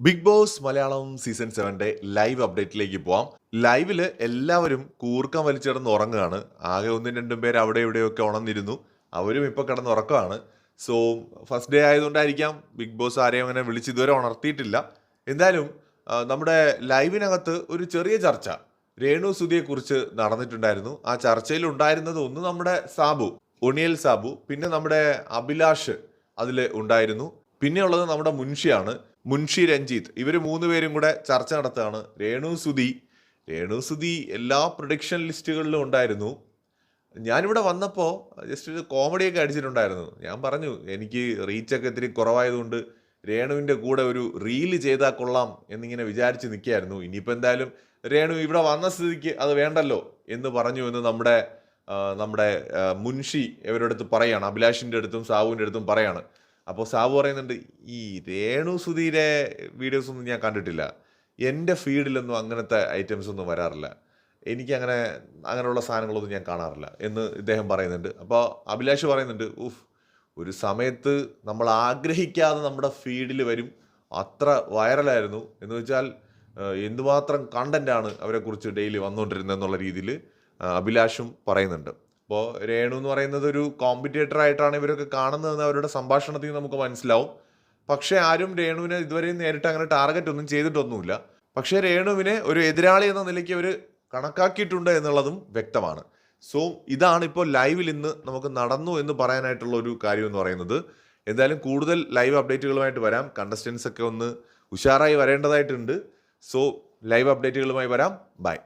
Big Boss Malayalam season 7ന്റെ live അപ്ഡേറ്റിലേക്ക് പോവാം. ലൈവില് എല്ലാവരും കൂർക്കം വലിച്ചിടന്ന് ഉറങ്ങുകയാണ്. ആകെ ഒന്നും രണ്ടും പേര് അവിടെ ഇവിടെയൊക്കെ ഉണർന്നിരുന്നു. അവരും ഇപ്പൊ കിടന്ന് ഉറക്കമാണ്. സോ ഫസ്റ്റ് ഡേ ആയതുകൊണ്ടായിരിക്കാം ബിഗ് ബോസ് ആരെയും അങ്ങനെ വിളിച്ച് ഇതുവരെ ഉണർത്തിയിട്ടില്ല. എന്തായാലും നമ്മുടെ ലൈവിനകത്ത് ഒരു ചെറിയ ചർച്ച രേണു സുധിയെ കുറിച്ച് നടന്നിട്ടുണ്ടായിരുന്നു. ആ ചർച്ചയിൽ ഉണ്ടായിരുന്നത് ഒന്ന് നമ്മുടെ സാബു, ഒണിയൽ സാബു, പിന്നെ നമ്മുടെ അഭിലാഷ് അതിൽ ഉണ്ടായിരുന്നു. പിന്നെയുള്ളത് നമ്മുടെ മുൻഷിയാണ്, മുൻഷി രഞ്ജിത്ത്. ഇവർ മൂന്ന് പേരും കൂടെ ചർച്ച നടത്തുകയാണ്. രേണു സുധി എല്ലാ പ്രൊഡിക്ഷൻ ലിസ്റ്റുകളിലും ഉണ്ടായിരുന്നു. ഞാനിവിടെ വന്നപ്പോൾ ജസ്റ്റ് ഒരു കോമഡിയൊക്കെ അടിച്ചിട്ടുണ്ടായിരുന്നു. ഞാൻ പറഞ്ഞു എനിക്ക് റീച്ചൊക്കെ ഇത്തിരി കുറവായതുകൊണ്ട് രേണുവിൻ്റെ കൂടെ ഒരു റീല് ചെയ്താൽ കൊള്ളാം എന്നിങ്ങനെ വിചാരിച്ച് നിൽക്കുകയായിരുന്നു. ഇനിയിപ്പോൾ എന്തായാലും രേണു ഇവിടെ വന്ന സ്ഥിതിക്ക് അത് വേണ്ടല്ലോ എന്ന് പറഞ്ഞു എന്ന് നമ്മുടെ മുൻഷി ഇവരുടെ അടുത്ത് പറയാണ്. അഭിലാഷിൻ്റെ അടുത്തും സാബുവിൻ്റെ അടുത്തും പറയാണ്. അപ്പോൾ സാബു പറയുന്നുണ്ട്, ഈ രേണു സുധീരെ വീഡിയോസ് ഒന്നും ഞാൻ കണ്ടിട്ടില്ല, എൻ്റെ ഫീഡിലൊന്നും അങ്ങനത്തെ ഐറ്റംസ് ഒന്നും വരാറില്ല, എനിക്ക് അങ്ങനെയുള്ള സാധനങ്ങളൊന്നും ഞാൻ കാണാറില്ല എന്ന് ഇദ്ദേഹം പറയുന്നുണ്ട്. അപ്പോൾ അഭിലാഷ് പറയുന്നുണ്ട്, ഒരു സമയത്ത് നമ്മൾ ആഗ്രഹിക്കാതെ നമ്മുടെ ഫീഡിൽ വരും, അത്ര വൈറലായിരുന്നു എന്ന് വെച്ചാൽ എന്തുമാത്രം കണ്ടന്റാണ് അവരെക്കുറിച്ച് ഡെയിലി വന്നുകൊണ്ടിരുന്നത് എന്നുള്ള രീതിയിൽ അഭിലാഷും പറയുന്നുണ്ട്. അപ്പോൾ രേണു എന്ന് പറയുന്നത് ഒരു കോമ്പറ്റേറ്റർ ആയിട്ടാണ് ഇവരൊക്കെ കാണുന്നതെന്ന് അവരുടെ സംഭാഷണത്തിൽ നിന്ന് നമുക്ക് മനസ്സിലാവും. പക്ഷേ ആരും രേണുവിനെ ഇതുവരെയും നേരിട്ട് അങ്ങനെ ടാർഗറ്റ് ഒന്നും ചെയ്തിട്ടൊന്നുമില്ല. പക്ഷേ രേണുവിനെ ഒരു എതിരാളി എന്ന നിലയ്ക്ക് അവർ കണക്കാക്കിയിട്ടുണ്ട് എന്നുള്ളതും വ്യക്തമാണ്. സോ ഇതാണ് ഇപ്പോൾ ലൈവിൽ ഇന്ന് നമുക്ക് നടന്നു എന്ന് പറയാനായിട്ടുള്ള ഒരു കാര്യം എന്ന് പറയുന്നത്. എന്തായാലും കൂടുതൽ ലൈവ് അപ്ഡേറ്റുകളുമായിട്ട് വരാം. കണ്ടസ്റ്റൻസ് ഒക്കെ ഒന്ന് ഉഷാറായി വരേണ്ടതായിട്ടുണ്ട്. സോ ലൈവ് അപ്ഡേറ്റുകളുമായി വരാം. ബൈ.